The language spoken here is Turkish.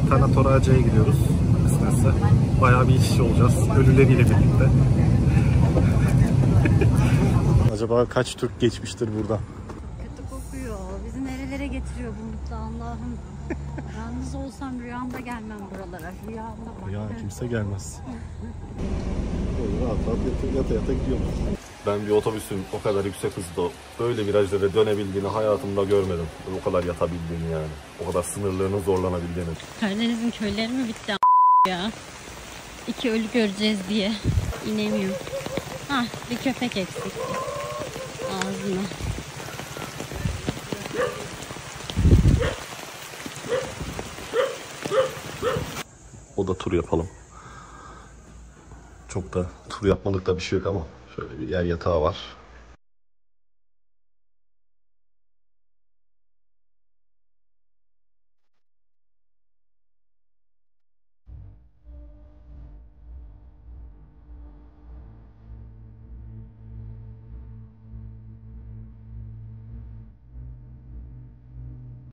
Tanatorace'ye gidiyoruz. Kısmetse. Bayağı bir iç içe olacağız. Ölüleriyle birlikte. Acaba kaç Türk geçmiştir burada? Kötü kokuyor. Bizi nerelere getiriyor bu mutlu Allah'ım. Yalnız olsam rüyamda gelmem buralara. Rüyamda bak. Ya kimse gelmez. Böyle rahat rahat yata yata gidiyorum. Ben bir otobüsün o kadar yüksek hızda böyle virajlara dönebildiğini hayatımda görmedim. O kadar yatabildiğini yani. O kadar sınırlarının zorlanabildiğini. Karadeniz'in köyleri mi bitti ya? 2 ölü göreceğiz diye inemiyor. Ah, bir köpek eksikti. Ağzına. O da tur yapalım. Çok da tur yapmalık da bir şey yok ama şöyle bir yer yatağı var.